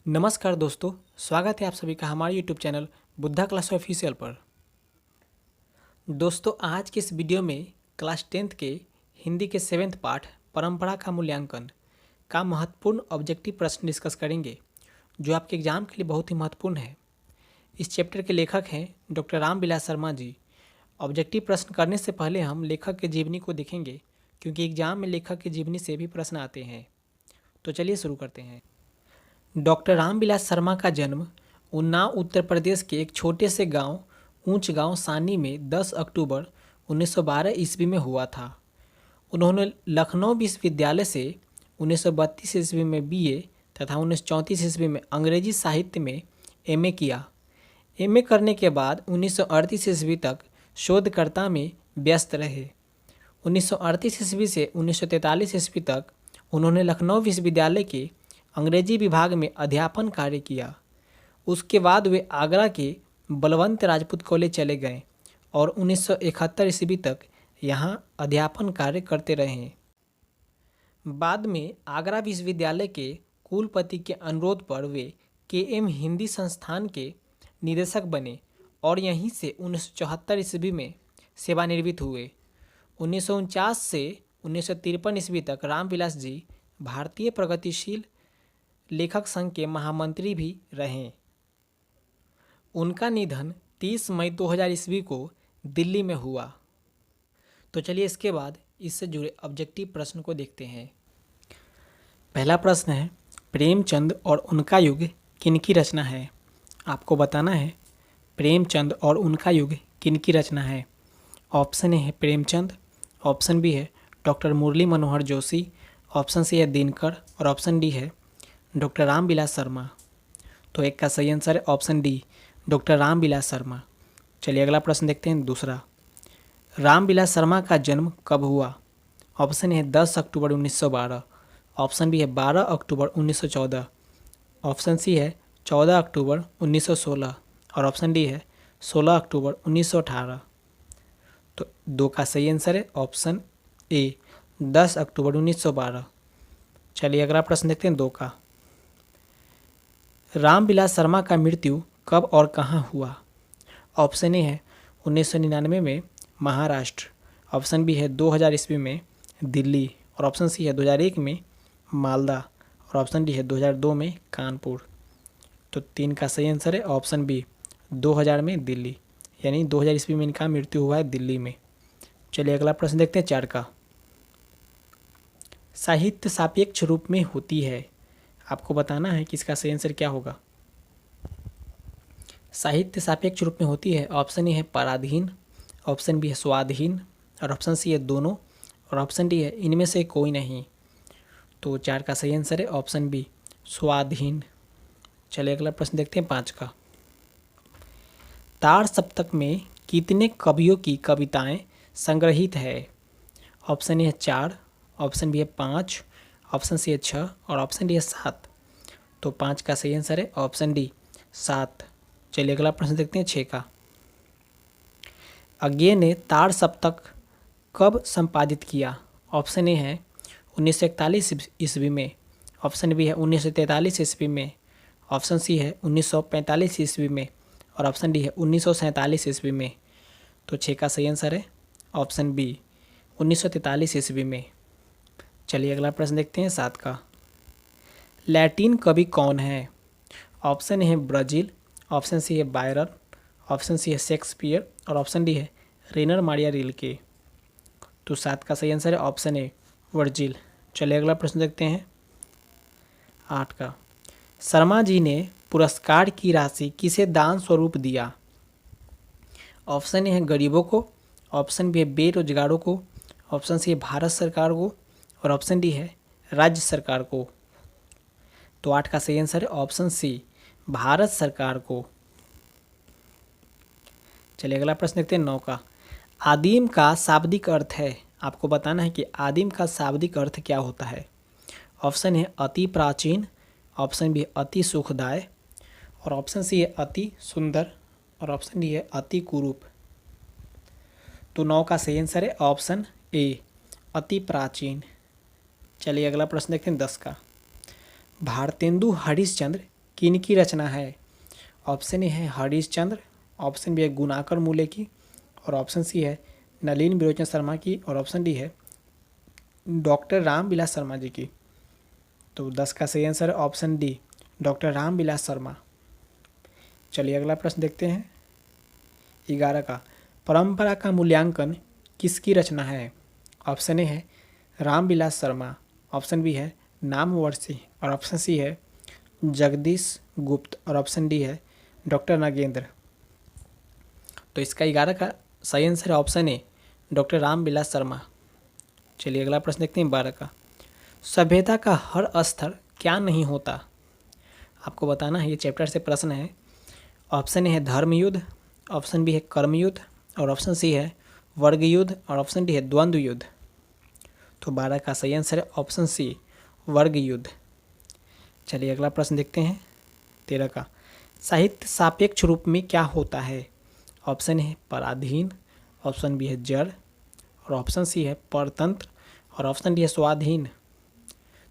नमस्कार दोस्तों, स्वागत है आप सभी का हमारे YouTube channel Buddha class official पर। दोस्तों, आज के इस वीडियो में क्लास 10th के हिंदी के 7th पाठ परंपरा का मूल्यांकन का महत्वपूर्ण ऑब्जेक्टिव प्रश्न डिस्कस करेंगे, जो आपके एग्जाम के लिए बहुत ही महत्वपूर्ण है। इस चैप्टर के लेखक हैं डॉक्टर रामविलास शर्मा जी। ऑब्जेक्टिव प्रश्न करने से पहले हम लेखक के जीवनी को देखेंगे, क्योंकि एग्जाम में लेखक की जीवनी से भी प्रश्न आते हैं। तो चलिए शुरू करते हैं। डॉक्टर रामविलास शर्मा का जन्म उन्नाव उत्तर प्रदेश के एक छोटे से गांव ऊंच गांव सानी में 10 अक्टूबर 1912 ईस्वी में हुआ था। उन्होंने लखनऊ विश्वविद्यालय से 1932 ईस्वी में बीए तथा 1934 ईस्वी में अंग्रेजी साहित्य में एमए किया। एमए करने के बाद 1938 ईस्वी तक शोधकर्ता में व्यस्त रहे। 1938 ईस्वी से 1943 ईस्वी तक उन्होंने लखनऊ विश्वविद्यालय के अंग्रेजी विभाग में अध्यापन कार्य किया। उसके बाद वे आगरा के बलवंत राजपूत कॉलेज चले गए और 1971 ईस्वी तक यहाँ अध्यापन कार्य करते रहे। बाद में आगरा विश्वविद्यालय के कुलपति के अनुरोध पर वे केएम हिंदी संस्थान के निदेशक बने और यहीं से 1974 ईस्वी में सेवानिवृत्त हुए। 1949 से 1953 ईस्वी तक रामविलास जी भारतीय प्रगतिशील लेखक संघ के महामंत्री भी रहे। उनका निधन 30 मई 2000 ईस्वी को दिल्ली में हुआ। तो चलिए इसके बाद इससे जुड़े ऑब्जेक्टिव प्रश्न को देखते हैं। पहला प्रश्न है, प्रेमचंद और उनका युग किनकी रचना है? आपको बताना है प्रेमचंद और उनका युग किनकी रचना है। ऑप्शन ए है प्रेमचंद, ऑप्शन बी है doctor Murli Manohar Joshi, option C है दिनकर और ऑप्शन डी है डॉक्टर रामविलास शर्मा। तो एक का सही आंसर है option D, doctor Ramvilas Sharma. चलिए अगला प्रश्न देखते हैं। दूसरा, रामविलास शर्मा का जन्म कब हुआ? ऑप्शन है 10 अक्टूबर 1912, ऑप्शन बी है 12 अक्टूबर 1914, ऑप्शन सी है 14 अक्टूबर 1916 और ऑप्शन डी है 16 अक्टूबर 1918। तो दो का सही आंसर है ऑप्शन ए, 10 अक्टूबर 1912। चलिए अगला प्रश्न देखते हैं। दो का, रामविलास शर्मा का मृत्यु कब और कहाँ हुआ? ऑप्शन ए है 1999 में महाराष्ट्र, ऑप्शन बी है 2000 ईस्वी में दिल्ली और ऑप्शन सी है 2001 में मालदा और ऑप्शन डी है 2002 में कानपुर। तो तीन का सही आंसर है ऑप्शन बी, 2000 में दिल्ली, यानी 2000 ईस्वी में इनका मृत्यु हुआ है दिल्ली में। चलिए अगला प्रश्न देखते हैं। 4 का, साहित्य सापेक्ष रूप में होती है। आपको बताना है कि इसका सही आंसर क्या होगा। साहित्य सापेक्ष रूप में होती है। ऑप्शन ए है पराधीन, ऑप्शन बी है स्वाधीन और ऑप्शन सी है दोनों और ऑप्शन डी है इनमें से कोई नहीं। तो 4 का सही आंसर है ऑप्शन बी, स्वाधीन। चलिए अगला प्रश्न देखते हैं। 5 का, तार सप्तक में कितने कवियों की कविताएं संग्रहित है? ऑप्शन ए है 4, ऑप्शन बी है 5, ऑप्शन सी है 6 और ऑप्शन डी है 7। तो 5 का सही आंसर है ऑप्शन डी, 7। चलिए अगला प्रश्न देखते हैं। 6 का, अज्ञे ने तार सप्तक कब संपादित किया? ऑप्शन ए है 1941 ईस्वी में, ऑप्शन बी है 1943 ईस्वी में, ऑप्शन सी है 1945 ईस्वी में और ऑप्शन डी है 1947 ईस्वी में। तो 6 का सही आंसर है ऑप्शन बी, 1943 ईस्वी में। चलिए अगला प्रश्न देखते हैं। 7 का, लैटिन कवि कौन है? ऑप्शन ए है ब्राजील, ऑप्शन सी है बायरन, ऑप्शन सी है शेक्सपियर और ऑप्शन डी है रेनर मारिया रिल्के। तो 7 का सही आंसर है ऑप्शन ए, वर्जिल। चलिए अगला प्रश्न देखते हैं। 8 का, शर्मा जी ने पुरस्कार की राशि किसे दान स्वरूप दिया? ऑप्शन ए है गरीबों को, ऑप्शन बी है बेरोजगारों को, ऑप्शन सी है भारत सरकार को और ऑप्शन डी है राज्य सरकार को। तो 8 का सही आंसर है ऑप्शन सी, भारत सरकार को। चलिए अगला प्रश्न देखते हैं। 9 का, आदिम का शाब्दिक अर्थ है। आपको बताना है कि आदिम का शाब्दिक अर्थ क्या होता है। ऑप्शन है अति प्राचीन, ऑप्शन बी है अति सुखदाय और ऑप्शन सी है अति सुंदर और ऑप्शन डी है अति कुरूप। तो 9 का सही आंसर है ऑप्शन ए, अति प्राचीन। चलिए अगला प्रश्न देखते हैं। 10 का, भारतेंदु हरिश्चंद्र किन की रचना है? ऑप्शन ए है हरीशचंद्र, ऑप्शन बी है गुणाकर मूले की, और ऑप्शन सी है नलिन बिरोचन शर्मा की, और ऑप्शन डी है डॉक्टर रामविलास शर्मा जी की। तो 10 का सही आंसर है option D, doctor Ramvilas Sharma. चलिए अगला प्रश्न देखते हैं। 11 का, परंपरा का मूल्यांकन किसकी रचना है? ऑप्शन ए है रामविलास शर्मा, ऑप्शन बी है नामवर्षी, और ऑप्शन सी है जगदीश गुप्त, और ऑप्शन डी है डॉक्टर नागेंद्र। तो इसका 11 का सही आंसर है ऑप्शन ए, डॉक्टर रामविलास शर्मा। चलिए अगला प्रश्न देखते हैं 12 का, सभ्यता का हर स्तर क्या नहीं होता? आपको बताना है, ये चैप्टर से प्रश्न है। ऑप्शन ए है धर्म युद्ध, ऑप्शन बी है कर्म युद्ध, और ऑप्शन सी है वर्ग युद्ध, और ऑप्शन डी है द्वंद्व युद्ध। तो 12 का सही आंसर है ऑप्शन सी, वर्ग युद्ध। चलिए अगला प्रश्न देखते हैं 13 का, साहित्य सापेक्ष रूप में क्या होता है? ऑप्शन है पराधीन, ऑप्शन बी है जड़, और ऑप्शन सी है परतंत्र, और ऑप्शन डी है स्वाधीन।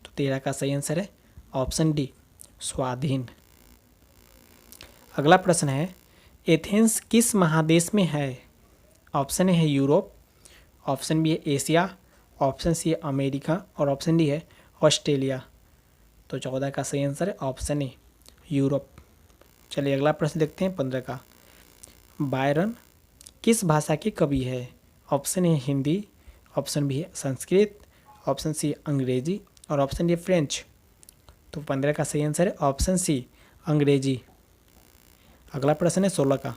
तो 13 का सही आंसर है ऑप्शन डी, स्वाधीन। अगला प्रश्न है, एथेंस किस महादेश में है? ऑप्शन ए है यूरोप, ऑप्शन बी है एशिया, ऑप्शन सी है अमेरिका, और ऑप्शन डी है ऑस्ट्रेलिया। तो 14 का सही आंसर है ऑप्शन ए, यूरोप। चलिए अगला प्रश्न देखते हैं 15 का, बायरन किस भाषा के कवि है? Option A Hindi, option B है संस्कृत, ऑप्शन सी अंग्रेजी, और ऑप्शन डी फ्रेंच। तो 15 का सही आंसर है ऑप्शन सी, अंग्रेजी। अगला प्रश्न है 16 का,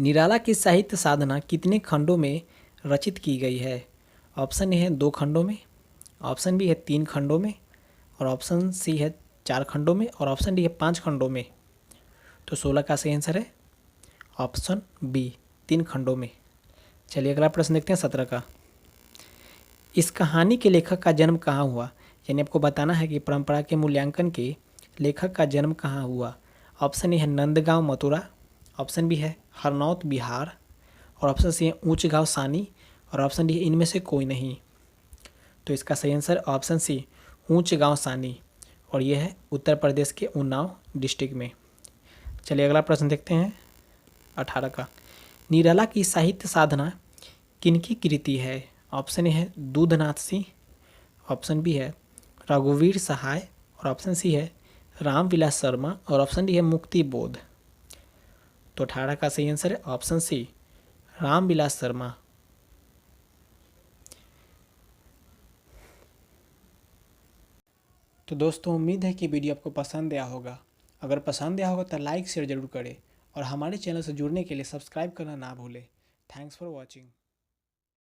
निराला की साहित्य साधना कितने खंडों में रचित की गई है? ऑप्शन ए है 2 खंडों में, ऑप्शन बी है 3 खंडों में, और ऑप्शन सी है 4 खंडों में, और ऑप्शन डी है 5 खंडों में। तो 16 का सही आंसर है ऑप्शन बी, 3 खंडों में। चलिए अगला प्रश्न देखते हैं 17 का, इस कहानी के लेखक का जन्म कहाँ हुआ? यानी आपको बताना है कि परंपरा के मूल्यांकन के लेखक का जन्म कहाँ हुआ। ऑप्शन ए है नंदगांव मथुरा, ऑप्शन बी है हरनौत बिहार, और ऑप्शन सी है ऊंच गांव सानी, और ऑप्शन डी है इनमें से कोई नहीं। तो इसका सही आंसर ऑप्शन सी, ऊंच गांव सानी, और यह है उत्तर प्रदेश के उन्नाव डिस्ट्रिक्ट में। चलिए अगला प्रश्न देखते हैं 18 का, निराला की साहित्य साधना किनकी कृति है? ऑप्शन ए है दूधनाथ सिंह, ऑप्शन बी है रघुवीर सहाय, और ऑप्शन सी है रामविलास शर्मा, और ऑप्शन डी है मुक्ति बोध। तो 18 का सही आंसर है ऑप्शन सी, रामविलास शर्मा। तो दोस्तों उम्मीद है कि वीडियो आपको पसंद आया होगा। अगर पसंद आया होगा तो लाइक शेयर जरूर करें, और हमारे चैनल से जुड़ने के लिए सब्सक्राइब करना ना भूलें। Thanks for watching.